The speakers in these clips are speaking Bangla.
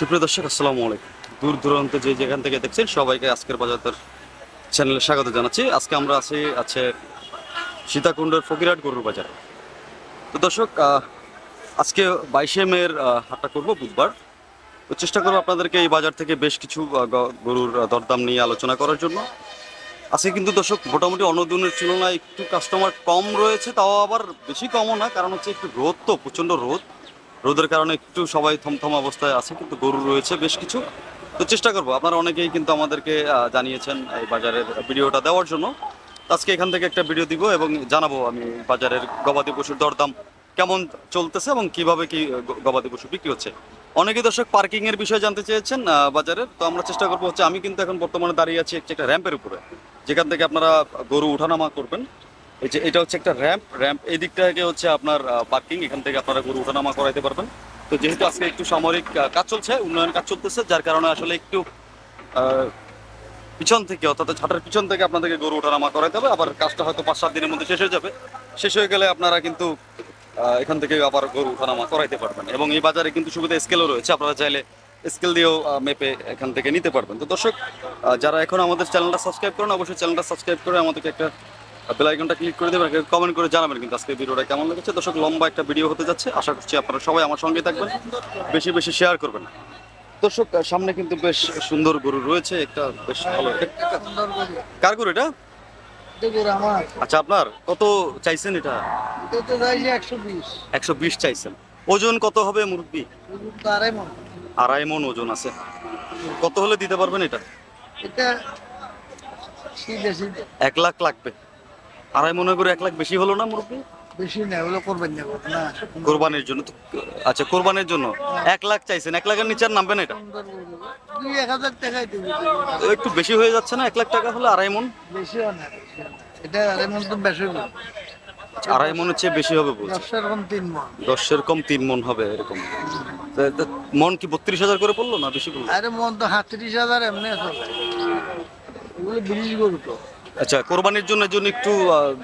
সুপ্রিয় দর্শক, আসসালামু আলাইকুম। দূর দূরান্ত যে যেখান থেকে দেখছেন সবাইকে আজকের বাজার চ্যানেলে স্বাগত জানাচ্ছি। আজকে আমরা আছে সীতাকুণ্ডের ফকিরহাট গরুর বাজার। তো দর্শক, আজকে 22শে মের হাটটা করব বুধবার। তো চেষ্টা করবো আপনাদেরকে এই বাজার থেকে বেশ কিছু গরুর দরদাম নিয়ে আলোচনা করার জন্য। আজকে কিন্তু দর্শক মোটামুটি অন্য দিনের তুলনায় একটু কাস্টমার কম রয়েছে, তাও আবার বেশি কমও না, কারণ হচ্ছে একটু রোদ, তো প্রচণ্ড রোদের কারণে একটু সবাই থমথম অবস্থায় আছে, কিন্তু গরু রয়েছে বেশ কিছু। তো চেষ্টা করবো, আপনারা অনেকেই কিন্তু আমাদেরকে জানিয়েছেন এই বাজারের ভিডিওটা দেওয়ার জন্য। আজকে এখান থেকে একটা ভিডিও দিব এবং জানাবো আমি বাজারের গবাদি পশুর দরদাম কেমন চলতেছে এবং কিভাবে কি গবাদি পশু বিক্রি হচ্ছে। অনেকেই দর্শক পার্কিং এর বিষয়ে জানতে চেয়েছেন বাজারের। তো আমরা চেষ্টা করবো হচ্ছে, আমি কিন্তু এখন বর্তমানে দাঁড়িয়ে আছি একটা র্যাম্পের উপরে, যেখান থেকে আপনারা গরু উঠানামা করবেন। এই যে এটা হচ্ছে একটা র্যাম্প এই দিকটা থেকে হচ্ছে আপনার পার্কিং, এখান থেকে আপনারা গরু ওঠানামা করাইতে পারবেন। তো যেহেতু আজকে একটু সামরিক কাজ চলছে, উন্নয়ন কাজ চলতেছে, যার কারণে আসলে একটু পিছন থেকে, অর্থাৎ ছাটার পিছন থেকে আপনাদেরকে গরু ওঠানামা করাইতে হবে। আবার কাজটা হয়তো 5-7 দিনের মধ্যে শেষ হয়ে যাবে। শেষ হয়ে গেলে আপনারা কিন্তু এখান থেকে আবার গরু ওঠানামা করাইতে পারবেন। এবং এই বাজারে কিন্তু সুবিধা স্কেলও রয়েছে, আপনারা চাইলে স্কেল দিয়েও মেপে এখান থেকে নিতে পারবেন। তো দর্শক, যারা এখন আমাদের চ্যানেলটা সাবস্ক্রাইব করেন, অবশ্যই চ্যানেলটা সাবস্ক্রাইব করে আমাদেরকে একটা বেল আইকনটা ক্লিক করে দেবেন, কমেন্ট করে জানাবেন কিন্তু আজকে ভিডিওটা কেমন লেগেছে। দর্শক, লম্বা একটা ভিডিও হতে যাচ্ছে, আশা করছি আপনারা সবাই আমার সঙ্গে থাকবেন, বেশি বেশি শেয়ার করবেন। দর্শক, সামনে কিন্তু বেশ সুন্দর গরু রয়েছে, একটা বেশ ভালো। কার গরু এটা? আচ্ছা, আপনার কত চাইছেন এটা? 120 চাইছেন। ওজন কত হবে মুরব্বি? 2.5 মণ ওজন আছে। কত হলে দিতে পারবেন এটা? 1 লাখ লাগবে। 2.5 মণ করে 1 লাখ বেশি হলো না মুরব্বি? বেশি না, ওগুলো করবেন না না কোরবানির জন্য তো। আচ্ছা, কোরবানির জন্য 1 লাখ চাইছেন। 1 লাখের নিচে আর নামবে না এটা? 2-1000 টাকাই দেবে। একটু বেশি হয়ে যাচ্ছে না? 1 লাখ টাকা হলে 2.5 মণ? বেশিও না, এটা আড়াই মন তো বেশি হবে। 2.5 মণের চেয়ে বেশি হবে বলছে। 10 এরকম 3 মন। 10-এর কম 3 মণ হবে এরকম। মন কি 32,000 করে পড়লো না বেশি পড়লো? আরে মন তো 37,000 এমনি চলে। এগুলো 20 গরু তো। আচ্ছা, কোরবানির জন্য একটু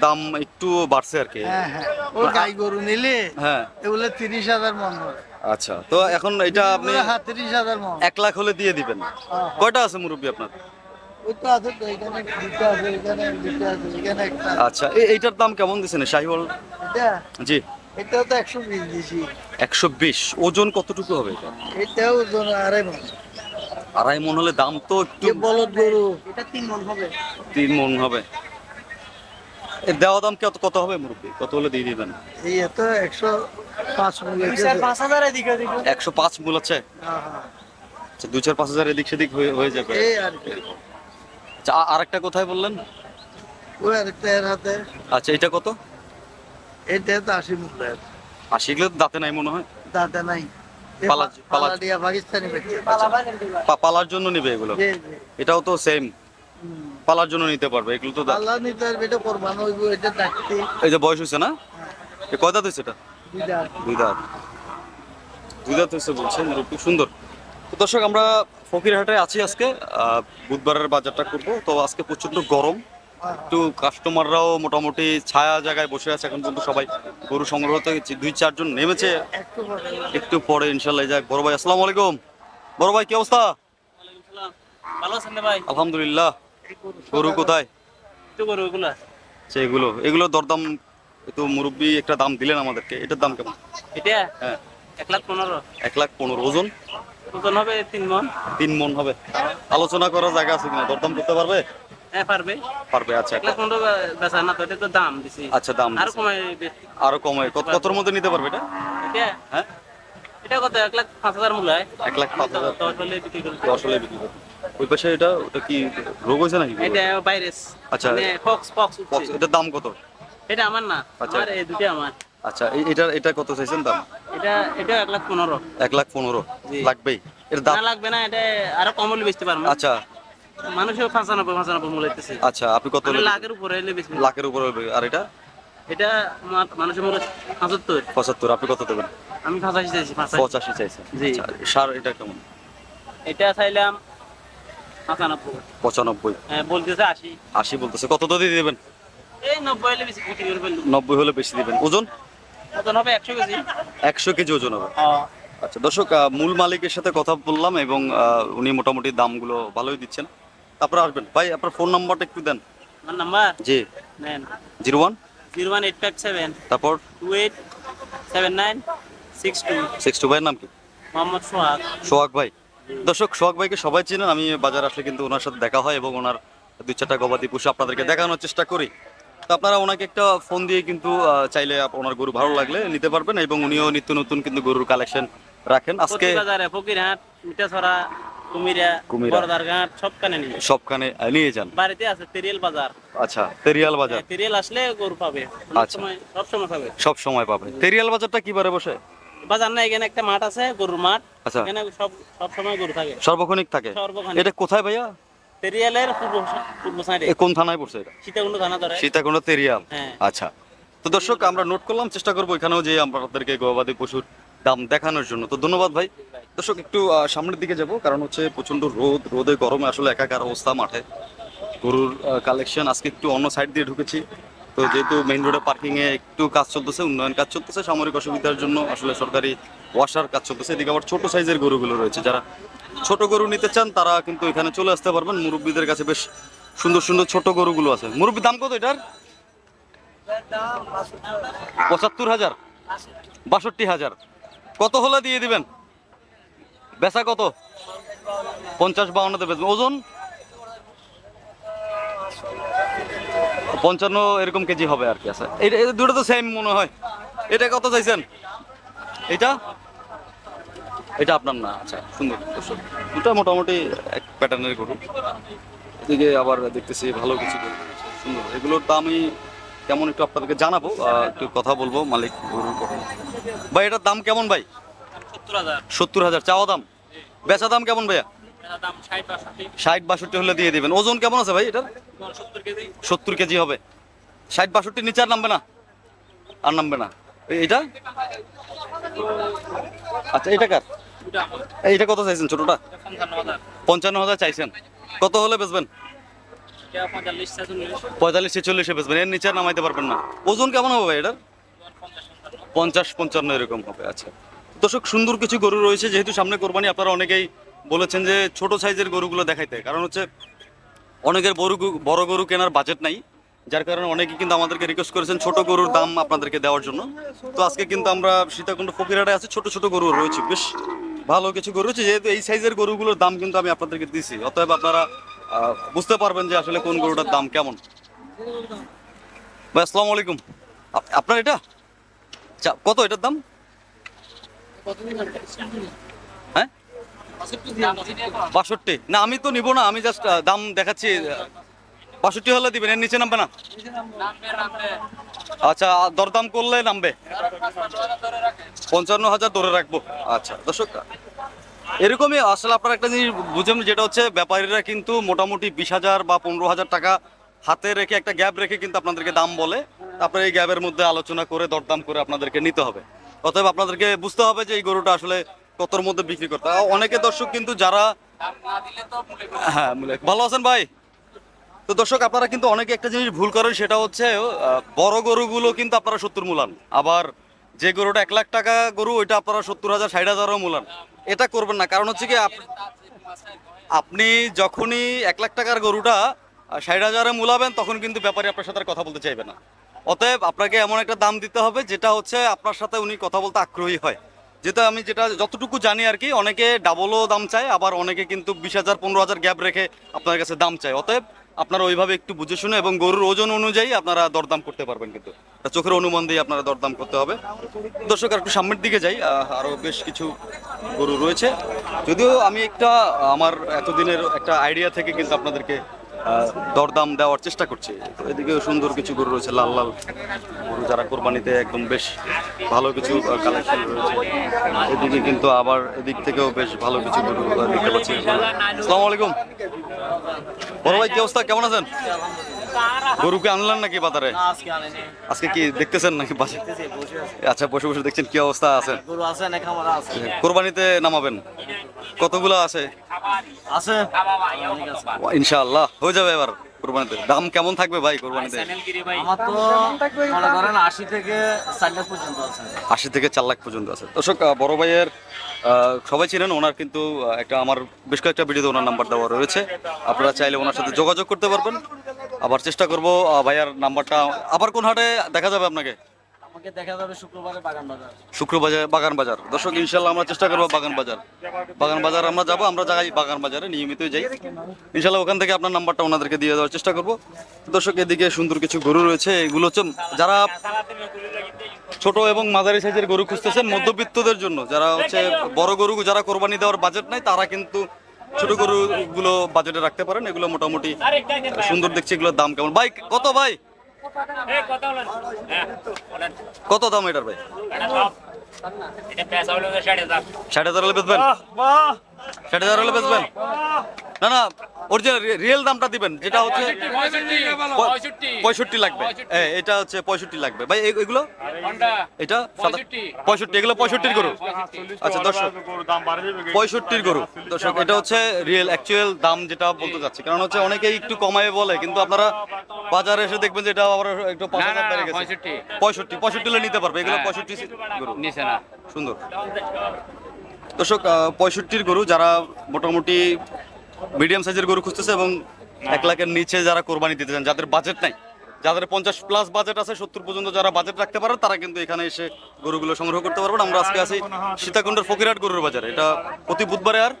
দাম একটু বাড়ছে আর কি। হ্যাঁ হ্যাঁ, ও গাই গরু নিলে হ্যাঁ, এগুলো 30,000 মন হবে। আচ্ছা। তো এখন এটা আপনি 30,000 মন। 1 লাখ হলে দিয়ে দিবেন। হ্যাঁ। কয়টা আছে মুরব্বি আপনার? ওই তো আছে তো, এখানে দুটো আছে, এখানে দুটো আছে, এখানে একটা। আচ্ছা, এইটার দাম কেমন দিচ্ছেন শাহিওয়াল? এটা জি, এটাও তো 120 দিছি। 120। ওজন কতটুকু হবে এটা? এটাও ওজন আড়াই মন। 2.5 মণ হলে দাম তো একটু। যে বলদ গরু এটা 3 মন হবে। 3 মণ হবে। এর দেওয়া দাম কত হবে মুরব্বি? কত হলে দিয়ে দিবেন? এই তো 105 মূল্য। 5,000 এদিকে ওদিকে। 105 মূল আছে। হ্যাঁ হ্যাঁ, আচ্ছা, 2-4-5 হাজার এদিক সেদিক হয়ে যাবে। এই আর কি। আচ্ছা, আরেকটা কোথায় বললেন? ওই আরেকটা এর হাতে। আচ্ছা, এটা কত? এটা তো 80 মূল্য। 80 এগুলো তো দাঁতে নাই মনে হয়। দাদা নাই। পালা দিয়া পাকিস্তানি বেচছে। পালার জন্য নিবে এগুলো? জি জি। এটাও তো সেম, হুম। পালার জন্য নিতে পারবে এগুলো তো। পালা নিতে আর এটা কোরবান হইব, এটা ডাকতে। এই যে বয়স হয়েছে না? এ কয় দাঁত হয়েছে এটা? বিদা। 2 দাঁত। 2 দাঁত হয়েছে বলছেন, খুব সুন্দর। তো দর্শক, আমরা ফকিরহাটে আছি আজকে, বুধবারের বাজারটা করব। তো আজকে প্রচন্ড গরম, একটু কাস্টমাররাও মোটামুটি ছায়া জায়গায় বসে আছে এখন পর্যন্ত, সবাই গরু সংগ্রহ থেকে 2-4 জন নেমেছে। একটু পরে। একটু পরে ইনশাল্লাহ যাক। বড় ভাই, আসসালামু আলাইকুম। বড় ভাই, কি অবস্থা? ভালো আছেন রে ভাই? আলহামদুলিল্লাহ। গরু কোথায়? তো গরু ওগুলা। আচ্ছা, এগুলো দরদাম একটু মুরব্বি একটা দাম দিলেন আমাদেরকে, এটার দাম কেমন? এটা হ্যাঁ, 1,15,000। 1,15,000। ওজন? ওজন হবে 3 মন। 3 মণ হবে। আলোচনা করার জায়গা আছে কিনা? দরদাম করতে পারবে? হ্যাঁ পারবে। পারবে, আচ্ছা। 1,15,000 বেচা না তো, এটা তো দাম দিছি। আচ্ছা, দাম আর দিছে। কমাই আরো কমে কতর মধ্যে নিতে পারবে এটা? এটা হ্যাঁ, এটা কত? 1,05,000 মূল্য হয়। 1,05,000। 10 হলে বিক্রি করবে। 10 হলে বিক্রি করবে। ওই পাশে ওটা কি রোগ হয়েছে নাকি? এটা ভাইরাস। আচ্ছা। মানে ফক্স উঠছে। এটার দাম কত? এটা আমার না, আচ্ছা। আমার এই দুটো আমার। আচ্ছা, এটা কত চাইছেন দাম? এটা 1,15,000। 1,15,000 জি। লাগবেই। এর দাম না লাগবে না, এটা আরো কম হলে বেচতে পারবো। আচ্ছা মানুষের 95 মূল্য হইতেছে। আচ্ছা, আপনি কত? মানে লাখের উপরে হলে বেচবে। লাখের উপরে হবে। আর এটা? এটা মানুষের মূল্য 75। 75। আপনি কত দেবেন? আমি 85 চাইছি। 85 চাইছেন। জি। আচ্ছা, সার এটা কেমন? এটা চাইলাম 95। 95। হ্যাঁ, বলতেছে 80। 80 বলতেছে। কত তো দিয়ে দিবেন? এই 90 হলে বেশি বিক্রি করে ফেলবো। 90 হলে বেশি দিবেন। ওজন? ওজন হবে 100 কেজি। 100 কেজি ওজন হবে। হ্যাঁ। আচ্ছা দর্শক, মূল মালিকের সাথে কথা বললাম এবং উনি মোটামুটি দামগুলো ভালোই দিচ্ছেন। তারপরে আসবেন ভাই, আপনার ফোন নাম্বারটা একটু দেন। আমার নাম্বার জি, নেন 01, 01857 তারপর 287962। 62। ভাইয়ের নাম কি? মোহাম্মদ সোহাগ। সোহাগ ভাই। দর্শক, সোহাগ ভাইকে সবাই চেনেন, আমি বাজার আসলে কিন্তু ওনার সাথে দেখা হয় এবং ওনার 2-4টা গবাদি পশু আপনাদেরকে দেখানোর চেষ্টা করি। তো আপনারা ওনাকে একটা ফোন দিয়ে কিন্তু চাইলে ওনার গরু ভালো লাগলে নিতে পারবেন এবং উনিও নিত্য নতুন কিন্তু গরুর কালেকশন রাখেন। আজকে প্রতি বাজারে ফকিরহাট, মিঠাছড়া, কুমিরা, কুমিরা। বড়দারঘাট সবখানে নিয়ে সবখানে নিয়ে যান। বাড়িতে আছে তেরিয়াল বাজার। আচ্ছা, তেরিয়াল বাজার তেরিয়াল আসলে গরু পাবে অনেক আচ্ছা। সময়, সব সময় পাবে। সব সময় পাবে। তেরিয়াল বাজারটা কি বারে বসে? বাজার না, এখানে একটা মাঠ আছে, গরুর মাঠ। আচ্ছা। এখানে সব সব সময় গরু থাকে। সর্বক্ষণিক থাকে। সর্বক্ষণিক। এটা কোথায় ভাইয়া? তেরিয়ালের পূর্ব সাইডে, কোন থানায় পড়ছে এটা? সীতাকুণ্ড থানা ধরে। সীতাকুণ্ড তেরিয়াল। হ্যাঁ। আচ্ছা, তো দর্শক আমরা নোট করলাম, চেষ্টা করবো এখানেও যে আপনাদেরকে গবাদি পশুর দাম দেখানোর জন্য। তো ধন্যবাদ ভাই। দর্শক একটু সামনের দিকে যাব, কারণ হচ্ছে প্রচন্ড রোদে গরমে আসলে একাকার অবস্থা মাঠে। গরুর কালেকশন আজকে একটু অন্য সাইড দিয়ে ঢুকেছি। তো যেহেতু মেইন রোডে পার্কিং এ একটু কাজ চলতেছে, উন্নয়ন কাজ চলতেছে, সামরিক অসুবিধার জন্য আসলে সরকারি ওয়াশার কাজ চলতেছে। এদিকে আবার ছোট সাইজের গরুগুলো রয়েছে, যারা ছোট গরু নিতে চান তারা কিন্তু এখানে চলে আসতে পারবেন। মুরব্বীদের কাছে বেশ সুন্দর সুন্দর ছোট গরুগুলো আছে। মুরব্বী, দাম কত এটার? 75,000, 62,000। কত হলে দিয়ে দিবেন? বেচা কত? 50-52 বেচবেন। ওজন 55 এরকম কেজি হবে আর কি। আছে এটা দুটো তো সেম মনে হয়। এটা কত চাইছেন? এটা এটা আপনার না? আচ্ছা, সুন্দর। দুটা মোটামুটি এক প্যাটার্নের গরু। এদিকে আবার দেখতেছি ভালো কিছু গরু রয়েছে, সুন্দর। এগুলোর দামই কেমন একটু আপনাদেরকে জানাবো, একটু কথা বলবো মালিক গরুর। ভাই এটার দাম কেমন ভাই? 70,000। 70,000 চাওয়া দাম। বেচা দাম কেমন ভাইয়া? দাম 60-62। 60-62 হলে দিয়ে দিবেন। ওজন কেমন আছে ভাই এটার? 70 কেজি। 70 কেজি হবে। 60-62 নিচে আর নামবে না? আর নামবে না। এইটা? আচ্ছা, এটা কার? দুটা আমার। এইটা কত চাইছেন ছোটটা? 55,000। 55,000 চাইছেন। কত হলে বেচবেন? 45-46। 45-46 বেচবেন, এর নিচে আর নামাইতে পারবেন না। ওজন কেমন হবে ভাই এটার? 50-55 এরকম হবে। আচ্ছা দর্শক, সুন্দর কিছু গরু রয়েছে। যেহেতু সামনে কোরবানি, আপনারা অনেকেই বলেছেন যে ছোট সাইজের গরুগুলো দেখাইতে, কারণ হচ্ছে অনেকের বড় গরু কেনার বাজেট নাই, যার কারণে অনেকেই কিন্তু আমাদেরকে রিকোয়েস্ট করেছেন ছোট গরুর দাম আপনাদেরকে দেওয়ার জন্য। তো আজকে কিন্তু আমরা সীতাকুণ্ড ফকিরহাটে আছি, ছোট ছোট গরু রয়েছে, বেশ ভালো কিছু গরু রয়েছে। যেহেতু এই সাইজের গরুগুলোর দাম কিন্তু আমি আপনাদেরকে দিছি, অতএব আপনারা বুঝতে পারবেন যে আসলে কোন গরুটার দাম কেমন। ভাই আসসালামু আলাইকুম। আপনার এটা কত? এটার দাম? হ্যাঁ, 62। না আমি তো নিব না, আমি জাস্ট দাম দেখাচ্ছি। 62 হলে দিবেন, এর নিচে নামবে না? আচ্ছা, দরদাম করলে নামবে। 55,000 ধরে রাখবো। আচ্ছা দর্শক, এরকমই আসলে আপনারা একটা জিনিস বুঝেন, যেটা হচ্ছে ব্যাপারীরা কিন্তু মোটামুটি 20,000 বা 15,000 টাকা হাতে রেখে একটা গ্যাপ রেখে কিন্তু আপনাদেরকে দাম বলে। আপনার এই গ্যাপের মধ্যে আলোচনা করে দরদাম করে আপনাদেরকে নিতে হবে। অতএব আপনাদেরকে বুঝতে হবে যে এই গরুটা আসলে কতর মধ্যে বিক্রি করতে হবে। অনেকে দর্শক কিন্তু যারা, হ্যাঁ ভালো আছেন ভাই। তো দর্শক, আপনারা কিন্তু অনেকে একটা জিনিস ভুল করেন, সেটা হচ্ছে বড় গরুগুলো কিন্তু আপনারা 70 মূলান, আবার যে গরুটা 1 লাখ টাকা গরু ওইটা আপনারা 70,000 60,000ও মূলান। এটা করবেন না, কারণ হচ্ছে কি আপনি যখনই 1 লাখ টাকার গরুটা 60,000-এ মূলাবেন, তখন কিন্তু ব্যাপারী আপনার সাথে আর কথা বলতে চাইবে না। অতএব আপনাকে এমন একটা দাম দিতে হবে যেটা হচ্ছে আপনার সাথে উনি কথা বলতে আগ্রহী হয়। যেটা যতটুকু জানি আর কি, অনেকে ডাবলও দাম চায়, আবার অনেকে কিন্তু 20,000 15,000 গ্যাপ রেখে আপনার কাছে দাম চায়। অতএব আপনারা ওইভাবে একটু বুঝে শুনে এবং গরুর ওজন অনুযায়ী আপনারা দরদাম করতে পারবেন, কিন্তু চোখের অনুমান দিয়ে আপনারা দরদাম করতে হবে। দর্শক, আর একটু সামনের দিকে যাই, আরও বেশ কিছু গরু রয়েছে। যদিও আমি আমার এতদিনের একটা আইডিয়া থেকে কিন্তু আপনাদেরকে দরদাম দেওয়ার চেষ্টা করছি। তো এদিকে সুন্দর কিছু গরু রয়েছে, লাল লাল গরু, যারা কোরবানিতে একদম বেশ ভালো কিছু কালেকশন রয়েছে। এদিকে কিন্তু আবার এদিক থেকেও বেশ ভালো কিছু গরু দেখতে পাচ্ছি। আসসালামু আলাইকুম বড় ভাই, কি অবস্থা, কেমন আছেন? গরুকে আনলেন নাকি বাজারে? আজকে কি দেখতেছেন নাকি বাজারে? আচ্ছা, বসে বসে দেখছেন, কি অবস্থা আছে? গরু আছে না খামার আছে? কোরবানিতে নামাবেন? কতগুলো আছে? আছে ইনশাআল্লাহ হয়ে যাবে এবার কোরবানিতে? দাম কেমন থাকবে ভাই কোরবানিতে? চ্যানেল গিরি ভাই আমার তো মনে করেন 80 থেকে 4 লাখ পর্যন্ত আছে। 80 থেকে 4 লাখ পর্যন্ত আছে। দর্শক বড় ভাইয়ের সবাই চিনেন, ওনার কিন্তু একটা আমার বেশ কয়েকটা ভিডিওতে ওনার নাম্বার দেওয়া রয়েছে, আপনারা চাইলে ওনার সাথে যোগাযোগ করতে পারবেন। আবার চেষ্টা করব ভাইয়ার নাম্বারটা। আবার কোন হাটে দেখা যাবে আপনাকে? আমাকে দেখা যাবে শুক্রবারে বাগান বাজার। শুক্রবার বাগান বাজার। দর্শক ইনশাল্লাহ আমরা চেষ্টা করবো বাগান বাজার আমরা যাবো, আমরা যাই বাগান বাজারে নিয়মিতই যাই ইনশাল্লাহ। ওখান থেকে আপনার নাম্বারটা ওনাদেরকে দিয়ে দেওয়ার চেষ্টা করব। দর্শক এদিকে সুন্দর কিছু গরু রয়েছে, এগুলো হচ্ছে যারা ছোট এবং মাঝারি সাইজের গরু খুঁজতেছেন মধ্যবিত্তদের জন্য, যারা হচ্ছে বড় গরু যারা কোরবানি দেওয়ার বাজেট নাই তারা কিন্তু ছোট গরুগুলো বাজেটে রাখতে পারেন। এগুলো মোটামুটি সুন্দর দেখছি। এগুলোর দাম কেমন ভাই? কত ভাই? কত দাম এটার ভাই? 60,000 হলে বেচবেন? 60,000 হলে বেচবেন? না না, অরিজিনাল রিয়েল দামটা দিবেন, যেটা হচ্ছে 65 লাগবে। এটা হচ্ছে 65 লাগবে ভাই। এগুলো এটা 65, এগুলো 65 গরু। আচ্ছা দর্শক 65 গরু। দর্শক এটা হচ্ছে রিয়েল অ্যাকচুয়াল দাম যেটা বলতে চাচ্ছি, কারণ হচ্ছে অনেকেই একটু কমায় বলে, কিন্তু আপনারা বাজারে এসে দেখবেন যে এটা আবার একটু 5,000 বেড়ে গেছে। 65 হলে নিতে পারবে। এগুলো 65 গরু নিচে না। সুন্দর দর্শক 65 গরু, যারা মোটামুটি মিডিয়াম সাইজের গরু খুঁজতেছে এবং 1 লাখের নিচে যারা কোরবানি দিতে চান, যাদের বাজেট নাই, যাদের 50+ বাজেট আছে, 70 পর্যন্ত যারা বাজেট রাখতে পারে, তারা কিন্তু এখানে এসে গরুগুলো সংগ্রহ করতে পারবেন। আমরা আজকে আছি সীতাকুণ্ডের ফকিরহাট গরুর বাজারে। এটা প্রতি বুধবারে আর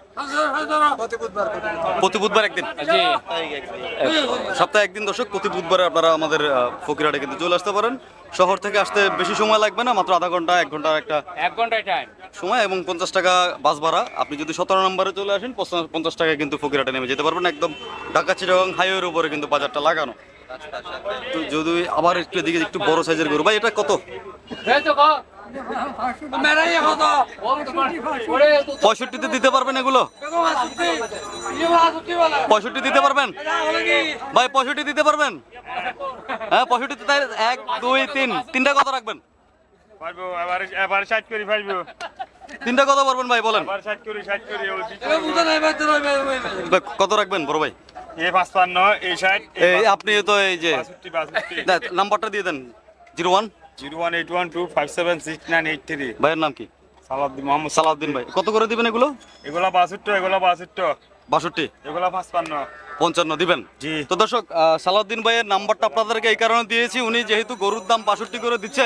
প্রতি বুধবার একদিন, সপ্তাহে একদিন। দর্শক প্রতি বুধবারে আপনারা আমাদের ফকিরহাটে কিন্তু চলে আসতে পারেন। শহর থেকে আসতে বেশি সময় লাগবে না, মাত্র আধা ঘন্টা 1 ঘন্টার একটা 1 ঘন্টায় টাইম সময় এবং 50 টাকা বাস ভাড়া। আপনি যদি 17 নম্বরে চলে আসেন 50 টাকায় কিন্তু ফকিরহাটে নেমে যেতে পারবেন। একদম ঢাকা চিটাগাং হাইওয়ের উপরে কিন্তু বাজারটা লাগানো। তো যদি আবার একটু এদিকে একটু বড় সাইজের গরু ভাই, এটা কত? 65 দিতে পারবেন এগুলো? 65 দিতে পারবেন ভাই? 65 দিতে পারবেন? হ্যাঁ 65 তাই 1 2 3 তিনটা কত রাখবেন? তিনটা কত পারবেন ভাই বলেন? কত রাখবেন বড় ভাই? আপনি তো এই যে নাম্বারটা দিয়ে দেন। 0181257698 ভাইয়ের নাম কি? সালাউদ্দিন, মোহাম্মদ সালাউদ্দিন ভাই। কত করে দিবেন এগুলো? এগুলা 62, এগুলা 62, 62, এগুলা 55। 55 দিবেন? জি। তো দর্শক সালাউদ্দিন ভাইয়ের নাম্বারটা আপনাদেরকে এই কারণে দিয়েছি, উনি যেহেতু গরুর দাম 62 করে দিচ্ছে,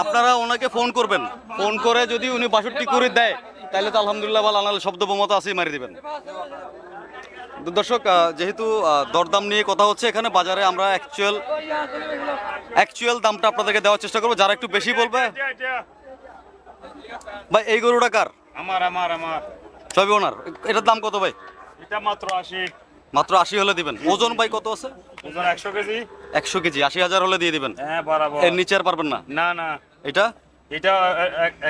আপনারা ওনাকে ফোন করবেন। ফোন করে যদি উনি 62 করে দেয় তাহলে তো আলহামদুলিল্লাহ ভালো, আনালে শব্দ বোমতো আসেই মারি দিবেন। তো দর্শক যেহেতু দরদাম নিয়ে কথা হচ্ছে এখানে বাজারে, আমরা অ্যাকচুয়াল দামটা আপনাদেরকে দেওয়ার চেষ্টা করবো। যারা একটু বেশি বলবে ভাই, এই গরুটা কার? আমার আমার আমার সবই ওনার। এটার দাম কত ভাই? এটা মাত্র 80। মাত্র 80 হলে দিবেন। ওজন ভাই কত আছে? ওজন 100 কেজি। 100 কেজি, 80,000 হলে দিয়ে দিবেন? হ্যাঁ বরাবর। এর নিচে আর পারবেন না? না না, এটা এটা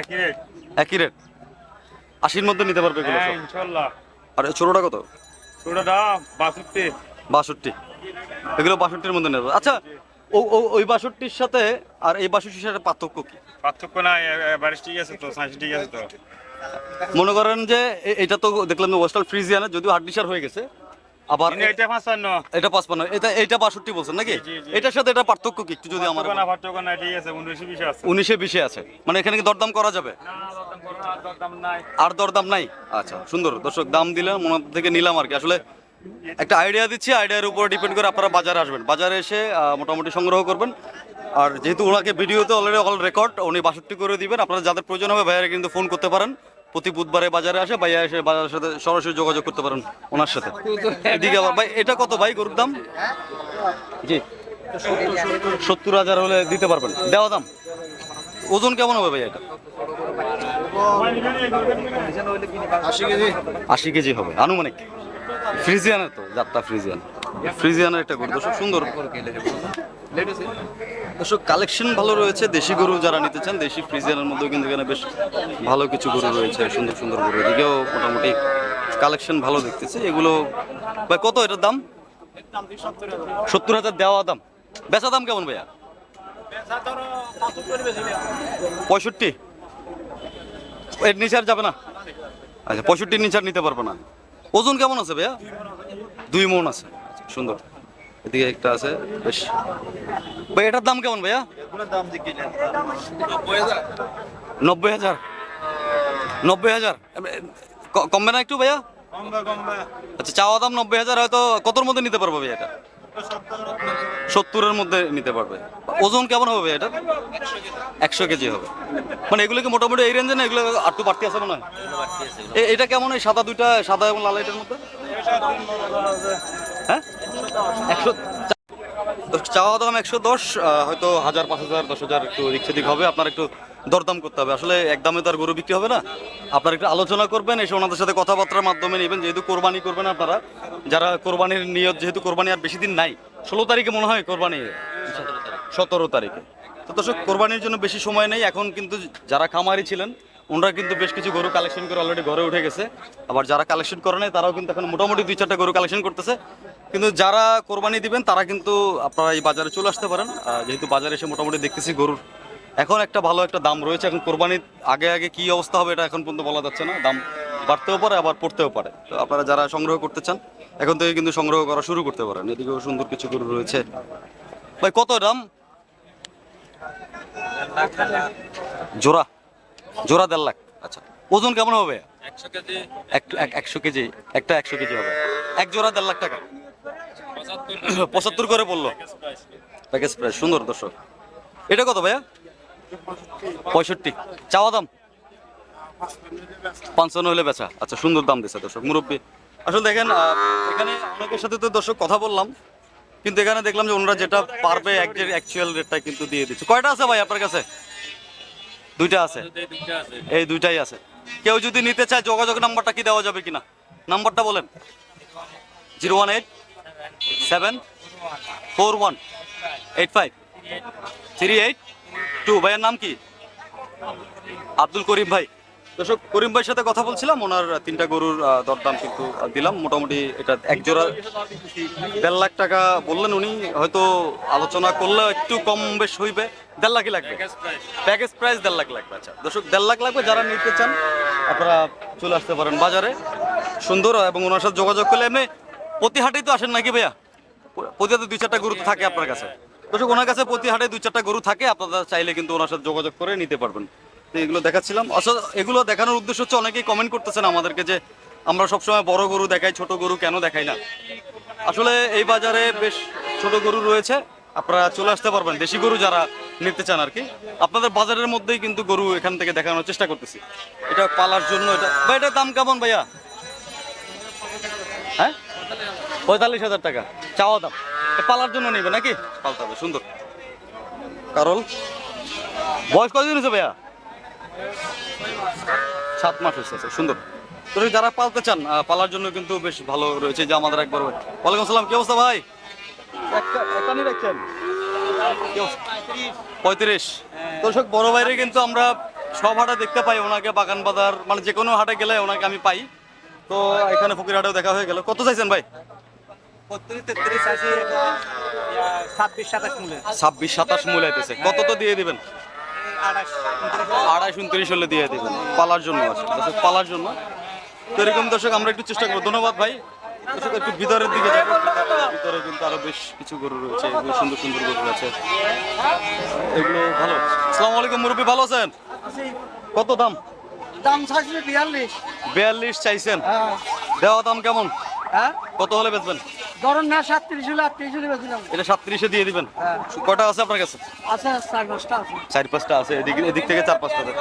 একই রেট। একই রেট, 80-র মধ্যে নিতে পারবে এগুলো হ্যাঁ সব? ইনশাআল্লাহ। আর ছোটটা কত? ছোটটা 62। 62, এগুলো 62-র মধ্যে নেবে। আচ্ছা ওই 62-র সাথে আর এই 62-র সাথে পার্থক্য কি? পার্থক্য না, 22 ঠিক আছে তো, 60 ঠিক আছে তো। মনে করেন যে এটা তো দেখলাম ওয়েস্টার্ন ফ্রিজিয়ানের, যদিও হার্ডিসার হয়ে গেছে। আবার এটা 55। এটা 55, এইটা 62 বলছেন নাকি? জি, জি। এটার সাথে এটা পার্থক্য কি একটু যদি আমার? পার্থক্য না, ঠিক আছে, 19-20 আছে। 19-20 আছে, মানে এখানে কি দরদাম করা যাবে? না দরদাম করো না, দরদাম নাই। আর দরদাম নাই? আচ্ছা সুন্দর। দর্শক দাম দিলাম, মনে থেকে নিলাম আর কি। আসলে একটা আইডিয়া দিচ্ছি, আইডিয়ার উপর ডিপেন্ড করে আপনারা বাজারে আসবেন, বাজারে এসে মোটামুটি সংগ্রহ করবেন। আর যেহেতু ওনাকে ভিডিওতে অলরেডি অল রেকর্ড, উনি 62 করে দিবেন। আপনারা যাদের প্রয়োজন হবে ভাইয়ারা কিন্তু ফোন করতে পারেন। প্রতি বুধবারে বাজারে আসে, ভাইয়া এসে বাজারের সাথে সরাসরি যোগাযোগ করতে পারেন ওনার সাথে। এদিকে আবার ভাই এটা কত ভাই গরুর দাম? জি 70,000 হলে দিতে পারবেন? দেওয়া দাম। ওজন কেমন হবে ভাই এটা? 80 কেজি হবে আনুমানিক। ফ্রিজিয়ানের তো যাত্রা, ফ্রিজিয়ানের একটা গরু। দর্শক সুন্দর দর্শক, কালেকশন ভালো রয়েছে। দেশি গরু যারা নিতে চান, দেশি ফ্রিজিয়ানের মধ্যেও কিন্তু এখানে বেশ ভালো কিছু গরু রয়েছে, সুন্দর সুন্দর গরু। এদিকেও মোটামুটি কালেকশন ভালো দেখতেছি। এগুলো ভাই কত এটার দাম? 70,000 দেওয়া দাম। বেচা দাম কেমন ভাইয়া? 65? এর নিচে আর যাবে না? আচ্ছা 65-র নিচে আর নিতে পারবো না। ওজন কেমন আছে ভাইয়া? 2 মণ আছে। আচ্ছা, সুন্দর। এদিকে একটা আছে বেশ। ভাই এটার দাম কেমন ভাইয়া? 90,000। 90,000 কমবে না একটু ভাইয়া? আচ্ছা, চাওয়া দাম 90,000, হয়তো কতর মধ্যে নিতে পারবো ভাইয়া এটা? 70-এর মধ্যে নিতে পারবে। ওজন কেমন হবে এটা? 100 কেজি হবে। মানে এগুলো কি মোটামুটি এই রেঞ্জে না, এগুলো আর একটু বাড়তি আছে মনে হয়? এটা কেমন, এই সাদা দুইটা, সাদা এবং লাল এটার মধ্যে? হ্যাঁ 100 চাওয়া দাম 110, হয়তো 1000, 5000, 10,000 একটু দিক সেদিক হবে। আপনার একটু দরদাম করতে হবে, আসলে একদমে তো আর গরু বিক্রি হবে না। আপনারা একটু আলোচনা করবেন, এসে ওনাদের সাথে কথাবার্তার মাধ্যমে নেবেন, যেহেতু কোরবানি করবেন আপনারা, যারা কোরবানির নিয়ত, যেহেতু কোরবানি আর বেশি দিন নাই, 16 তারিখে মনে হয় কোরবানি, 17 তারিখে। তো দর্শক, কোরবানির জন্য বেশি সময় নেই এখন, কিন্তু যারা খামারি ছিলেন ওনারা কিন্তু বেশ কিছু গরু কালেকশন করে অলরেডি ঘরে উঠে গেছে। আবার যারা কালেকশন করে নাই তারাও কিন্তু এখন মোটামুটি 2-4টা গরু কালেকশন করতেছে। কিন্তু যারা কোরবানি দিবেন তারা কিন্তু আপনারা এই বাজারে চলে আসতে পারেন, যেহেতু বাজারে এসে মোটামুটি দেখতেছি গরুর এখন একটা ভালো একটা দাম রয়েছে। এখন কোরবানির আগে আগে কি অবস্থা হবে এটা এখন পর্যন্ত বলা যাচ্ছে না, দাম বাড়তেও পারে আবার পড়তেও পারে। তো আপনারা যারা সংগ্রহ করতে চান এখন থেকে কিন্তু সংগ্রহ করা শুরু করতে পারেন। এদিকেও সুন্দর কিছু গরু রয়েছে। ভাই কত দাম জোড়া? জোড়া 1.5 লাখ। আচ্ছা, ওজন কেমন হবে? 100 কেজি 100 কেজি, একটা 100 কেজি হবে। এক জোড়া 1.5 লাখ টাকা। 75 75 করে বললো প্রাইস। Package price. সুন্দর দর্শক। এটা কত ভাইয়া? 65। চাওয়া দাম 55 হলে বেচা। আচ্ছা, সুন্দর দাম দিচ্ছে দর্শক মুরব্বী। আসলে দেখেন, এখানে অনেকের সাথে তো দর্শক কথা বললাম, কিন্তু এখানে দেখলাম যে ওনারা যেটা পারবে অ্যাকচুয়াল রেটটা কিন্তু দিয়ে দিচ্ছে। কয়টা আছে ভাই আপনার কাছে? 2টা আছে। দুইটা আছে। এই 2টাই আছে। কেউ যদি নিতে চায় যোগাযোগ নাম্বারটা কি দেওয়া যাবে কিনা? নাম্বারটা বলেন। 018-741-85-38-2। ভাইয়ের নাম কি? আব্দুল করিম ভাই। দর্শক, করিম ভাইয়ের সাথে কথা বলছিলাম, ওনার 3টা গরুর দরদাম কিন্তু দিলাম। মোটামুটি এটা এক জোড়া 1.5 লাখ টাকা বললেন উনি, হয়তো আলোচনা করলে একটু কম বেশ হইবে। 1.5 লাখই লাগবে প্যাকেজ প্রাইস, 1.5 লাখ লাগবে। আচ্ছা দর্শক, 1.5 লাখ লাগবে। যারা নিতে চান আপনারা চলে আসতে পারেন বাজারে। সুন্দর, এবং ওনার সাথে যোগাযোগ করলে এমনি প্রতি হাটেই তো আসেন নাকি ভাইয়া? প্রতি হাটে 2-4টা গরু তো থাকে আপনার কাছে। দর্শক, ওনার কাছে প্রতি হাটে 2-4টা গরু থাকে, আপনারা চাইলে কিন্তু ওনার সাথে যোগাযোগ করে নিতে পারবেন। তো এগুলো দেখাচ্ছিলাম। আসলে এগুলো দেখানোর উদ্দেশ্য হচ্ছে, অনেকেই কমেন্ট করতেছেন আমাদেরকে যে আমরা সবসময় বড় গরু দেখাই, ছোট গরু কেন দেখাই না। আসলে এই বাজারে বেশ ছোট গরু রয়েছে, আপনারা চলে আসতে পারবেন। দেশি গরু যারা নিতে চান আর কি, আপনাদের বাজারের মধ্যেই কিন্তু গরু এখান থেকে দেখানোর চেষ্টা করতেছি। এটা পালার জন্য। এটা ভাই, এটার দাম কেমন ভাইয়া? হ্যাঁ, 45,000 টাকা চাওয়া দাম। পালার জন্য নেবে নাকি? পালতে হবে। সুন্দর। কারণ বয়স কতদিন হয়েছে ভাইয়া? 7 মাস হয়েছে। সুন্দর। তো যারা পালতে চান, পালার জন্য কিন্তু বেশ ভালো রয়েছে। যে আমাদের একবার। ওয়ালাইকুম আসসালাম, কি অবস্থা ভাই? একটা নিয়ে রাখছেন? 35। দর্শক, বড় ভাইরে কিন্তু আমরা সব হাটে দেখতে পাই ওনাকে, বাগান বাজার মানে যে কোনো হাটে গেলে ওনাকে আমি পাই। তো এখানে ফকির হাটেও দেখা হয়ে গেল। কত চাইছেন ভাই? 26-27 মূল আইতেছে। কত তো দিয়ে দিবেন? 28-29 হলে দিয়ে দিবেন। পালার জন্য আছে দর্শক, পালার জন্য। তো এরকম দর্শক আমরা একটু চেষ্টা করবো। ধন্যবাদ ভাই। দর্শক, একটু ভিতরের দিকে যাবো। ভিতরে কিন্তু আরো বেশ কিছু গরু রয়েছে, এগুলো সুন্দর সুন্দর গরু আছে, এগুলো ভালো। আসসালামু আলাইকুম মুরব্বী, ভালো আছেন? কত দাম? দাম চাইছিল 42। 42 চাইছেন? হ্যাঁ। দেওয়া দাম কেমন? হ্যাঁ, কত হলে বেচবেন? ধরুন না 37 হলে 38 হলে বেছিলাম। এটা 37-এ দিয়ে দিবেন। হ্যাঁ। কয়টা আছে আপনার কাছে? আছে 4-5টা আছে। 4-5টা আছে। এদিক থেকে 4-5টা আছে।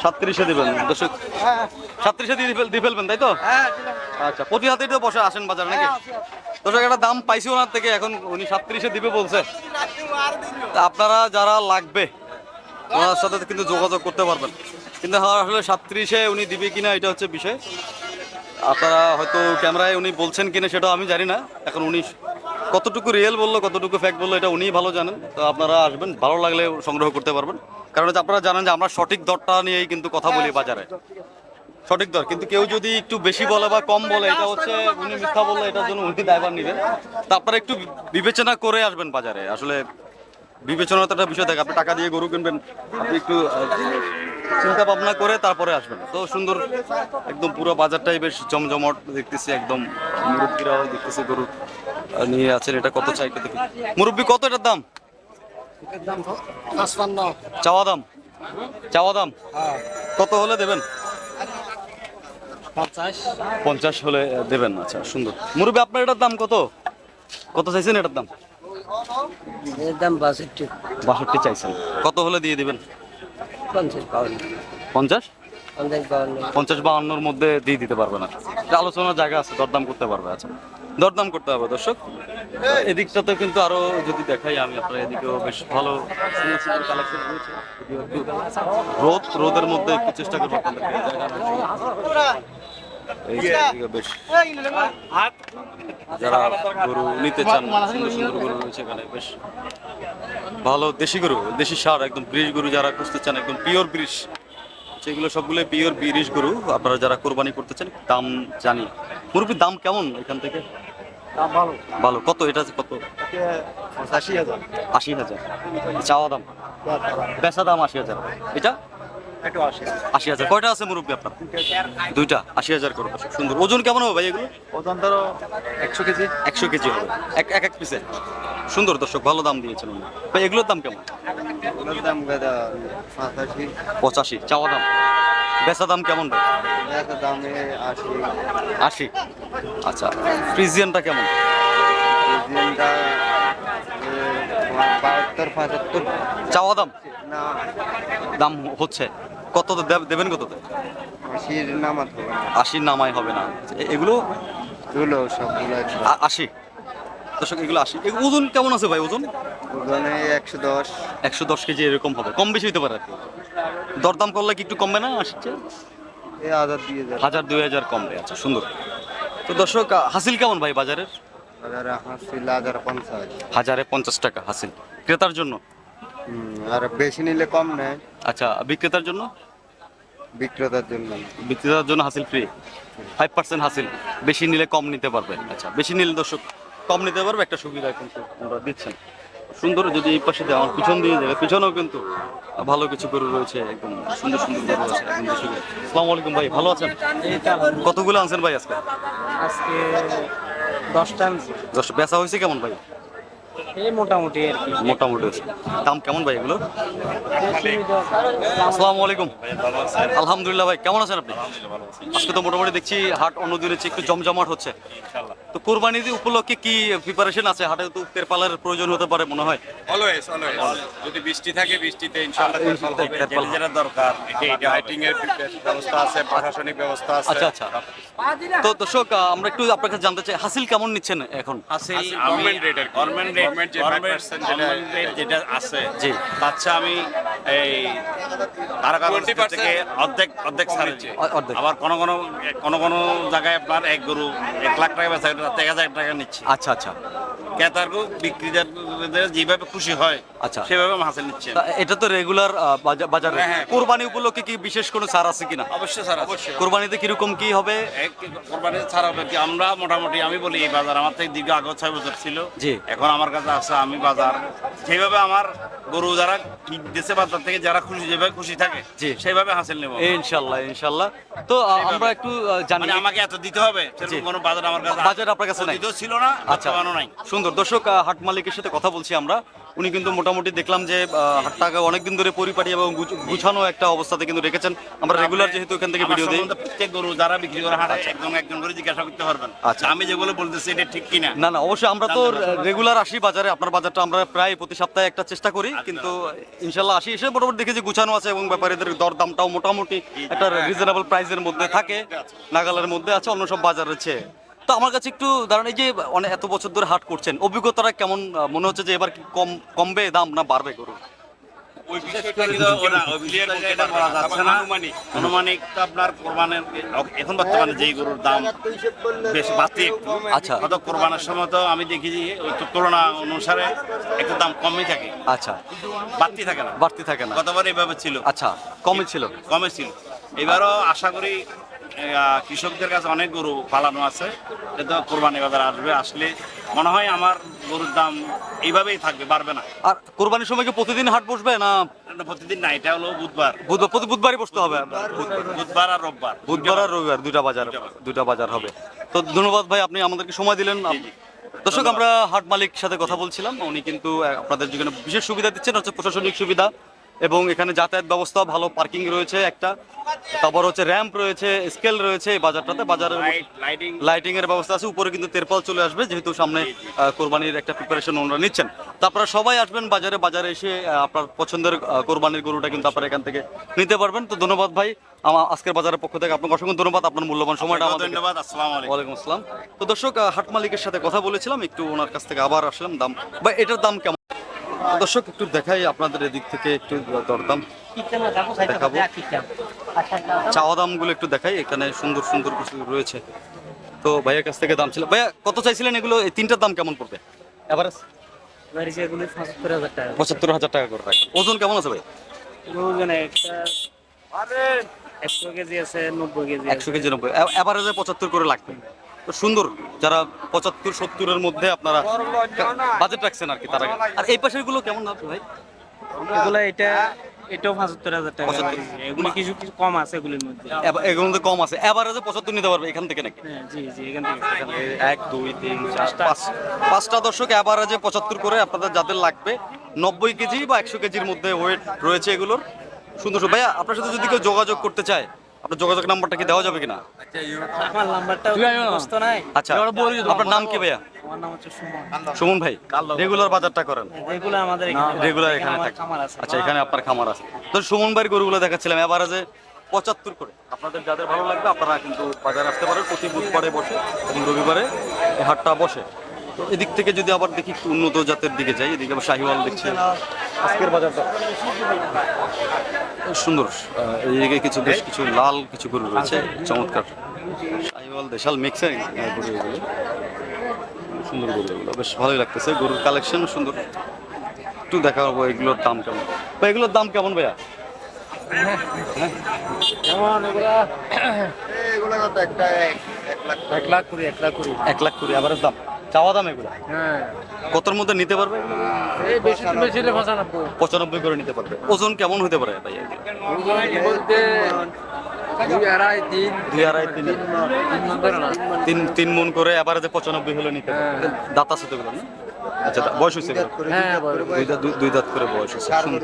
37-এ দিবেন দর্শক। হ্যাঁ 37-এ দিয়ে ফেলবেন, তাই তো? হ্যাঁ দিলাম। আচ্ছা, প্রতি হাতেই তো বসে আসেন বাজার নাকি? দর্শক, একটা দাম পাইছি ওনার থেকে, এখন উনি 37-এ দিবে বলছে। তা আপনারা যারা লাগবে ওনার সাথে কিন্তু যোগাযোগ করতে পারবেন। কিন্তু আসলে 37-এ উনি দিবে কিনা এটা হচ্ছে বিষয়। আপনারা হয়তো ক্যামেরায় উনি বলছেন কিনা সেটাও আমি জানি না। এখন উনি কতটুকু রিয়েল বললো, কতটুকু ফ্যাক্ট বললো, এটা উনিই ভালো জানেন। তো আপনারা আসবেন, ভালো লাগলে সংগ্রহ করতে পারবেন। কারণ হচ্ছে আপনারা জানেন যে আমরা সঠিক দরটা নিয়েই কিন্তু কথা বলি বাজারে, সঠিক দর। কিন্তু কেউ যদি একটু বেশি বলে বা কম বলে, এটা হচ্ছে উনি মিথ্যা বললে এটার জন্য উনি দায়ভার নেবেন। তা আপনারা একটু বিবেচনা করে আসবেন বাজারে। আসলে বিবেচনার তো একটা বিষয় থাকে। আপনি টাকা দিয়ে গরু কিনবেন, আপনি একটু চিন্তা ভাবনা করে তারপরে আসবেন। তো সুন্দর, একদম পুরো বাজারটাই বেশ জমজমট দেখতেছি, একদম মুরব্বীরাও দেখতেছি গরু নিয়ে আছেন, এটা কত চাই একটু দেখি। মুরব্বি কত এটার দাম? দাম 55। চাওয়া দাম? চাওয়া দাম কত হলে দেবেন? 50। 50 হলে দেবেন। আচ্ছা সুন্দর। মুরব্বি আপনার এটার দাম কত? কত চাইছেন এটার দাম? এর দাম 62। 62 চাইছেন, কত হলে দিয়ে দিবেন? 50 পাউন্ড। 50? 50 পাউন্ড। 50-52 মধ্যে দিয়ে দিতে পারবে না? এটা আলোচনার জায়গা আছে, দরদাম করতে পারবে। আচ্ছা দরদাম করতে হবে দর্শক। এদিকটাতে কিন্তু আরো যদি দেখাই আমি আপনার, এদিকেও বেশ ভালো কালেকশন রয়েছে। যদিও একটু রোদের মধ্যে একটু চেষ্টা করবো আপনাদেরকে দেখানোর। এই যে এদিকে বেশ যারা গরু নিতে চান, সুন্দর সুন্দর গরু রয়েছে এখানে, বেশ ভালো দেশি গরু, দেশি সার, একদম ব্রিজ গরু যারা খুঁজতে চান, একদম পিওর ব্রিজ, সেগুলো সবগুলো পিওর ব্রিজ গরু। আপনারা যারা কোরবানি করতে চান, দাম জানি। মুরব্বির দাম কেমন এখান থেকে? দাম ভালো। ভালো। কত এটা? কত? 85,000। 80,000 চাওয়া দাম, বেচা দাম 80,000। এটা একটু 80। 80,000। কয়টা আছে মুরব্বি আপনার? দুইটা। 80,000 করে। সুন্দর। ওজন কেমন হবে ভাই এগুলো? ওজন ধরো 100 কেজি। 100 কেজি হবে এক পিসে। সুন্দর দর্শক, ভালো দাম দিয়েছেন উনি। ভাই এগুলোর দাম কেমন? ওগুলোর দাম 85। 85 চাওয়া দাম। বেচা দাম কেমন ভাই? এত দামে 80। 80। আচ্ছা ফ্রিজিয়ানটা কেমন? দিনটা 72 75 চাওয়া দাম? না, দাম হচ্ছে কত? দেবেন কততে? 80 নামাত হবে না। 80 নামাই হবে না। এগুলো এগুলো সবগুলো 80 দর্শক, এগুলো 80। ওজন কেমন আছে ভাই? ওজন ওজনে 110। 110 কেজি এরকম হবে, কম বেশি হতে পারে আর কি। দরদাম করলে কি একটু কমবে না? আসছে এই 1000 দিয়ে যাবে। 1000-2000 কমবে। আচ্ছা সুন্দর। তো দর্শক হাসিল কেমন ভাই বাজারের? 1050। 1050 টাকা হাসিল ক্রেতার জন্য। আর বেশি নিলে কম নেয়। আচ্ছা বিক্রেতার জন্য? বিক্রেতার জন্য। বিক্রেতার জন্য হাসিল ফ্রি, 5% হাসিল। বেশি নিলে কম নিতে পারবে। আচ্ছা বেশি নিলে দর্শক কম নিতে পারবে, একটা সুবিধা কিন্তু আমরা দিচ্ছেন। সুন্দর। যদি এই পাশে দেয়, আমার পিছন দিয়ে যাবে, পিছনেও কিন্তু ভালো কিছু গরু রয়েছে, একদম সুন্দর সুন্দর গরু আছে, একদম দেশি গরু। আসসালামু আলাইকুম ভাই, ভালো আছেন? কতগুলো আনছেন ভাই আজকে? আজকে 10টা। 10 বেচা হয়েছে কেমন ভাই? এই মোটামুটি আর কি। মোটামুটি হয়েছে। দাম কেমন ভাই এগুলো? আসসালামু আলাইকুম। আলহামদুলিল্লাহ ভাই, কেমন আছেন আপনি? আজকে তো মোটামুটি দেখছি হাট অন্য দিনের চেয়ে একটু জমজমাট হচ্ছে। তো কোরবানি উপলক্ষে কি প্রিপারেশন আছে? হাটে তো তেরপালের প্রয়োজন হতে পারে মনে হয়। অলওয়েজ যদি বৃষ্টি থাকে, বৃষ্টিতে ইনশাআল্লাহ তেরপাল হবে। তেরপাল যেটা দরকার, লাইটিং এর ব্যবস্থা আছে, প্রশাসনিক ব্যবস্থা আছে। আচ্ছা আচ্ছা। তো দর্শক আমরা একটু আপনার কাছে জানতে চাই, হাসিল কেমন নিচ্ছেন এখন? গভর্নমেন্ট রেট আর গভর্নমেন্ট যে 5% যেটা আছে জি। তার চেয়ে আমি এই তারকা থেকে অর্ধেক ছাড় দিচ্ছি। অর্ধেক। আবার কোনো জায়গায় আপনার এক গরু 1 লাখ টাকা বেচা, 1,000 টাকা নিচ্ছি। আচ্ছা আচ্ছা। ক্রেতারও বিক্রেতার যেভাবে খুশি হয় আচ্ছা। সেভাবে আমি হাসিল নিচ্ছি। তা এটা তো রেগুলার বাজারে। হ্যাঁ। কোরবানি উপলক্ষে কি বিশেষ কোনো ছাড় আছে কিনা? অবশ্যই স্যার, অবশ্যই কোরবানিতে কিরকম কি হবে? কোরবানিতে ছাড় হবে কি, আমরা মোটামুটি আমি বলি এই বাজার আমার থেকে দীর্ঘ আগে 6 বছর ছিল। জি। এখন আমার কাছে আছে, আমি বাজার যেভাবে আমার গরু যারা দেশে বাজার থেকে যারা খুশি, যেভাবে খুশি থাকে জি। সেইভাবে হাসিল নেব। ইনশাল্লাহ ইনশাল্লাহ। তো আমরা একটু জানি, মানে আমাকে এত দিতে হবে সেরকম কোনো বাজার আমার কাছে বাজার আপনার কাছে নাই? অতীতেও ছিল না, আচ্ছা বর্তমানেও নাই। সুন্দর। দর্শক হাট মালিকের সাথে কথা বলছি আমরা। উনি কিন্তু মোটামুটি দেখলাম যে হাটটাকে অনেকদিন ধরে পরিপাটি এবং গুছানো একটা অবস্থাতে কিন্তু রেখেছেন। আমরা রেগুলার যেহেতু এখান থেকে আমার ভিডিও দিই। সম্বন্ধে প্রত্যেক গরু যারা বিক্রি করে হাটে একজন করে জিজ্ঞাসা করতে পারবেন আচ্ছা। আমি যেগুলো বলতেছি এটা ঠিক কিনা। না না অবশ্যই, আমরা তো রেগুলার আসি বাজারে। আপনার বাজারটা আমরা প্রায় প্রতি সপ্তাহে একটা চেষ্টা করি, কিন্তু ইনশাল্লাহ আসি, এসে মোটামুটি দেখে যে গুছানো আছে এবং ব্যাপারীদের দর দামটাও মোটামুটি একটা রিজনেবল প্রাইসের মধ্যে থাকে, নাগালের মধ্যে আছে অন্য সব বাজারের চেয়ে। তো আমার কাছে একটু দাঁড়ান, এই যে অনেক এত বছর ধরে হাট করছেন, অভিজ্ঞতাটা কেমন মনে হচ্ছে? যে এবার কি কমবে দাম না বাড়বে গরু? ওই বিষয়টা কিন্তু এটা বলা যাচ্ছে না। আনুমানিক তো আপনার কোরবানের এখন বর্তমানে যেই গরুর দাম বেশ বাড়তি একটু। আচ্ছা। হয়তো কোরবানের সময় তো আমি দেখি যে ওই তো তুলনা অনুসারে একটু দাম কমই থাকে, আচ্ছা। বাড়তি থাকে না। বাড়তি থাকে না? গতবার এইভাবে ছিল। আচ্ছা, কমই ছিল। কমে ছিল। এবারও আশা করি কৃষকদের কাছে অনেক গরু পালানো আছে, এটা কোরবানি বাজার আসবে, আসলে মনে হয় আমার গরুর দাম এইভাবেই থাকবে, বাড়বে না। আর কোরবানির সময় কি প্রতিদিন হাট বসবে না? এটা প্রতিদিন না, এটা হলো বুধবার প্রতি বুধবারই বসতে হবে? বুধবার আর রোববার। বুধবার আর রবিবার দুইটা বাজার হবে। তো ধন্যবাদ ভাই, আপনি আমাদেরকে সময় দিলেন। দর্শক আমরা হাট মালিক সাথে কথা বলছিলাম, উনি কিন্তু আপনাদের জন্য বিশেষ সুবিধা দিচ্ছেন, হচ্ছে প্রশাসনিক সুবিধা এবং এখানে যাতায়াত ব্যবস্থা ভালো, পার্কিং রয়েছে একটা, তারপর হচ্ছে র্যাম্প রয়েছে, স্কেল রয়েছে এই বাজারটাতে, বাজারের লাইটিং লাইটিং এর ব্যবস্থা আছে, উপরে কিন্তু তেরপাল চলে আসবে যেহেতু সামনে কোরবানির একটা প্রিপারেশন ওনারা নিচ্ছেন। তো আপনারা সবাই আসবেন বাজারে এসে আপনার পছন্দের কোরবানির গরুটা কিন্তু আপনারা এখান থেকে নিতে পারবেন। তো ধন্যবাদ ভাই, আমার আজকের বাজারের পক্ষ থেকে আপনাকে অসংখ্য ধন্যবাদ, আপনার মূল্যবান সময়টা আমাদের। ধন্যবাদ। আসসালামু আলাইকুম। ওয়ালাইকুম আসসালাম। তো দর্শক হাট মালিকের সাথে কথা বলেছিলাম, একটু ওনার কাছ থেকে আবার আসলাম দাম বা এটার দাম কেমন। তো দর্শক একটু দেখাই আপনাদের এদিক থেকে একটু দরদাম দেখাবো, চাওয়া দামগুলো একটু দেখাই, এখানে সুন্দর সুন্দর কিছু রয়েছে। তো ভাইয়ের কাছ থেকে দাম ছিল, ভাইয়া কত চাইছিলেন এগুলো, এই তিনটার দাম কেমন পড়বে এভারেজ? 75,000 টাকা করে রাখেন। ওজন কেমন আছে ভাই? 100 কেজি আছে, 90 কেজি 100 কেজি 90, এভারেজে 75 করে লাগবে। তো সুন্দর, যারা 75-70-এর মধ্যে আপনারা বাজেট রাখছেন আর কি তারা। আর এই পাশের গুলো কেমন দাম ভাই? এগুলো এটাও 75,000 টাকা। 75 এগুলো কিছু কিছু কম আছে এগুলির মধ্যে। এগুলোর মধ্যে কম আছে, এভারেজে 75 নিতে পারবে এখান থেকে নাকি? হ্যাঁ, জি জি, এখান থেকে 1 2 3 4 5 পাঁচটা দর্শক এভারেজে 75 করে আপনাদের যাদের লাগবে। 90 কেজি বা 100 কেজির মধ্যে ওয়েট রয়েছে এগুলোর। সুন্দর সুন্দর। ভাইয়া আপনার সাথে যদি কেউ যোগাযোগ করতে চায়, আপনার যোগাযোগ নাম্বারটা কি দেওয়া যাবে কিনা? আমার নাম্বারটা মুখস্থ নাই। আচ্ছা, আপনার নাম কি ভাইয়া? আমার নাম হচ্ছে সুমন। সুমন ভাই রেগুলার বাজারটা করেন? এগুলো আমাদের রেগুলার এখানে থাকে। খামার আছে। আচ্ছা, এখানে আপনার খামার আছে। তো সুমন ভাইয়ের গরুগুলো দেখাচ্ছিলাম এভারেজে 75 করে। আপনাদের যাদের ভালো লাগবে আপনারা কিন্তু বাজারে আসতে পারেন, প্রতি বুধবারে বসে এবং রবিবারে এই হাটটা বসে। তো এদিক থেকে যদি আবার দেখি একটু উন্নত জাতের দিকে যাই, এদিকে আবার শাহিওয়াল দেখছি আজকের বাজারটা সুন্দর। এইদিকে কিছু বেশ কিছু লাল কিছু গরু রয়েছে চমৎকার, শাহিওয়াল দেশাল মিক্সার গরু এগুলো, সুন্দর গরু এগুলো, বেশ ভালোই লাগতেছে। গরুর কালেকশন সুন্দর। একটু দেখাবো এগুলোর দাম কেমন। ভাই এগুলোর দাম কেমন ভাইয়া? যেমন এগুলো কত? একটা 1 লাখ কুড়ি। 1 লাখ কুড়ি এভারেজ দাম, চাওয়া দাম এগুলো। হ্যাঁ, কতর মধ্যে নিতে পারবে? এই বেশি 95। 95 করে নিতে পারবে। ওজন কেমন হতে পারে ভাই? বলতে 2.5 3 মন করে এভারেজে 95 হলে নিতে পারবে। দাঁত আছে তো এগুলো না? আচ্ছা, বয়স হয়েছে এগুলো? হ্যাঁ, দুই দাঁত করে বয়স হয়েছে। সুন্দর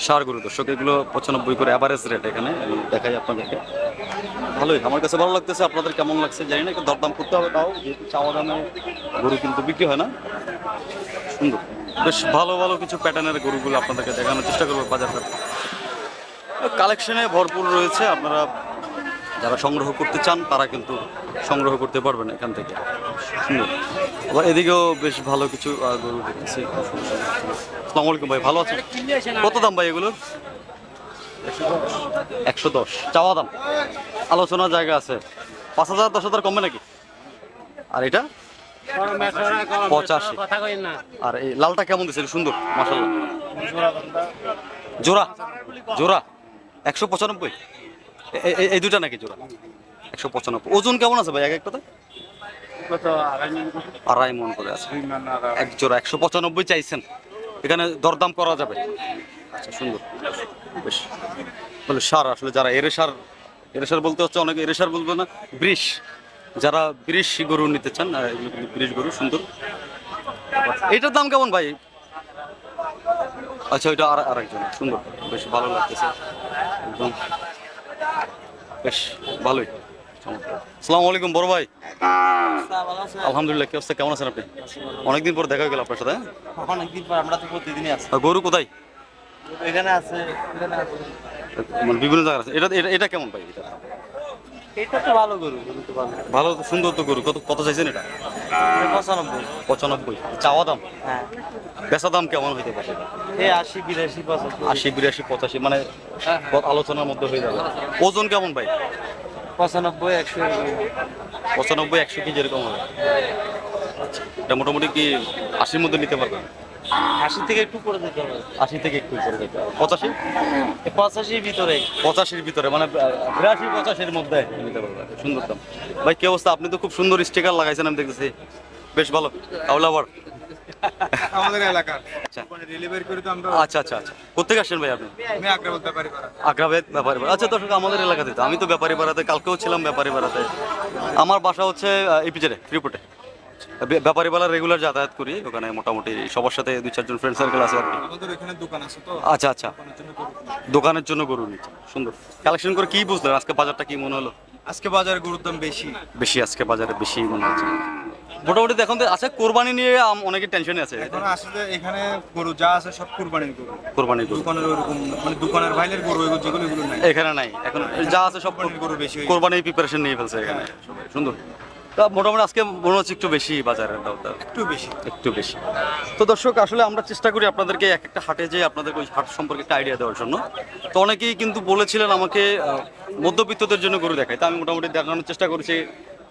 সার গরু দর্শক, এগুলো 95 করে এভারেজ রেট এখানে দেখাই আপনাদেরকে। ভালোই, আমার কাছে ভালো লাগতেছে। আপনাদের কেমন লাগছে জানি না, একটু দরদাম করতে হবে, তাও যেহেতু চাওয়া দামে গরু কিন্তু বিক্রি হয় না। সুন্দর, বেশ ভালো ভালো কিছু প্যাটার্নের গরুগুলো আপনাদেরকে দেখানোর চেষ্টা করবো। বাজারটা কালেকশনে ভরপুর রয়েছে, আপনারা যারা সংগ্রহ করতে চান তারা কিন্তু সংগ্রহ করতে পারবেন এখান থেকে। সুন্দর। আবার এদিকেও বেশ ভালো কিছু গরু দেখতেছি। আসসালামু আলাইকুম ভাই, ভালো আছেন? কত দাম ভাই এগুলোর? 110 চাওয়া দাম, আলোচনার জায়গা আছে। 5,000 10,000 কমবে নাকি? আর এটা 85। কথা কই না। আর এই লালটা কেমন দিচ্ছে? সুন্দর মাশাআল্লাহ। জোড়া জোড়া 195। এই দুটা নাকি জোড়া? 195। ওজন কেমন আছে ভাই এক একটাতে? 2.5 মন করে আছে এক জোড়া। 195 চাইছেন, এখানে দরদাম করা যাবে। আচ্ছা, সুন্দর, বেশ বলে সার। আসলে যারা এরেসার বলতে হচ্ছে অনেকে এরেসার বলবে না, বৃষ, যারা বৃষ গরু নিতে চান এগুলো কিন্তু বৃষ গরু। সুন্দর। এটার দাম কেমন ভাই? আচ্ছা, ওইটা আরেকজন। সুন্দর, বেশ ভালো লাগতেছে একদম, বেশ ভালোই। আসসালামু আলাইকুম বড় ভাই। আলহামদুলিল্লাহ, কি অবস্থা, কেমন আছেন আপনি? অনেকদিন পর দেখা হয়ে গেল আপনার সাথে। অনেকদিন পর, আমরা তো প্রতিদিনই আছি। গরু কোথায়? এখানে আছে। মানে বিভিন্ন জায়গায় আছে। এটা কেমন ভাই? এটা তো ভালো গরু, ভালো, সুন্দর তো গরু। কত চাইছেন এটা? 95। চাওয়া দাম? হ্যাঁ। বেচা দাম কেমন হইতে পারে? এই 80 82 85। 80 82 85 মানে আলোচনার মধ্যে হয়ে যাবে। ওজন কেমন ভাই? 95 100। 95 100 কেজি এরকম হবে। আচ্ছা, এটা মোটামুটি কি 80-র মধ্যে নিতে পারবেন? 80 থেকে একটু করে দিতে হবে। 80 থেকে একটু করে দিতে হবে। 85? 85 এর ভিতরে। 85-র ভিতরে মানে 82-85-এর মধ্যে নিতে পারবেন। সুন্দর দাম ভাই। কি অবস্থা? আপনি তো খুব সুন্দর স্টিকার লাগাইছেন আমি দেখতেছি, বেশ ভালো। তাহলে আবার আমাদের এলাকার আচ্ছা ডেলিভারি করে তো আমরা আচ্ছা আচ্ছা আচ্ছা, কোথেকে আসছেন ভাই আপনি? আমি আগ্রা বলতে পারি পারা আগ্রাবাদ ব্যাপারী পাড়া। আচ্ছা দর্শক, আমাদের এলাকাতে তো, আমি তো ব্যাপারী পাড়াতে, কালকেও ছিলাম ব্যাপারী পাড়াতে। আমার বাসা হচ্ছে ইপিজেডে, ফ্রিপোর্টে। ব্যাপারী বেলা রেগুলার যাতায়াত করি ওখানে, মোটামুটি সবার সাথে 2-4 জন ফ্রেন্ড সার্কেল আছে আর কি। আমাদের এখানে দোকান আছে তো আচ্ছা আচ্ছা, দোকানের জন্য গরু নিচ্ছে, সুন্দর কালেকশন করে। কি বুঝলেন আজকে বাজারটা কি মনে হলো? আজকে বাজারে গরুর দাম বেশি। বেশি আজকে বাজারে বেশি মনে হচ্ছে মোটামুটি। দেখুন তো, আচ্ছা কোরবানি নিয়ে অনেকে টেনশনে আছে। এখন আসলে এখানে গরু যা আছে সব কুরবানির গরু, কোরবানি গরু দোকানের ওরকম মানে দোকানের বাইরের গরু এগুলো যেগুলো এগুলো নাই। এখানে নাই, এখন যা আছে সব কোরবানির গরু বেশি হয়ে কোরবানির প্রিপারেশন নিয়ে ফেলছে এখানে সবাই। সুন্দর। তা মোটামুটি আজকে মনে হচ্ছে একটু বেশি বাজারের দামটা, একটু বেশি। একটু বেশি। তো দর্শক, আসলে আমরা চেষ্টা করি আপনাদেরকে এক একটা হাটে যে আপনাদের ওই হাট সম্পর্কে একটা আইডিয়া দেওয়ার জন্য। তো অনেকেই কিন্তু বলেছিলেন আমাকে মধ্যবিত্তদের জন্য গরু দেখায়, তা আমি মোটামুটি দেখানোর চেষ্টা করেছি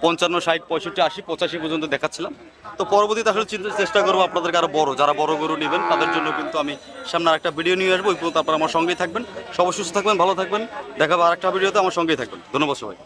55, 60, 65, 80, 85 পর্যন্ত দেখাচ্ছিলাম। তো পরবর্তীতে আসলে চেষ্টা করবো আপনাদেরকে আরো বড়, যারা বড় গরু নেবেন তাদের জন্য কিন্তু আমি সামনে আরেকটা ভিডিও নিয়ে আসবো। ওই পর্যন্ত আপনারা আমার সঙ্গেই থাকবেন, সবাই সুস্থ থাকবেন, ভালো থাকবেন। দেখাবো আরেকটা ভিডিওতে, আমার সঙ্গেই থাকবেন। ধন্যবাদ সবাই।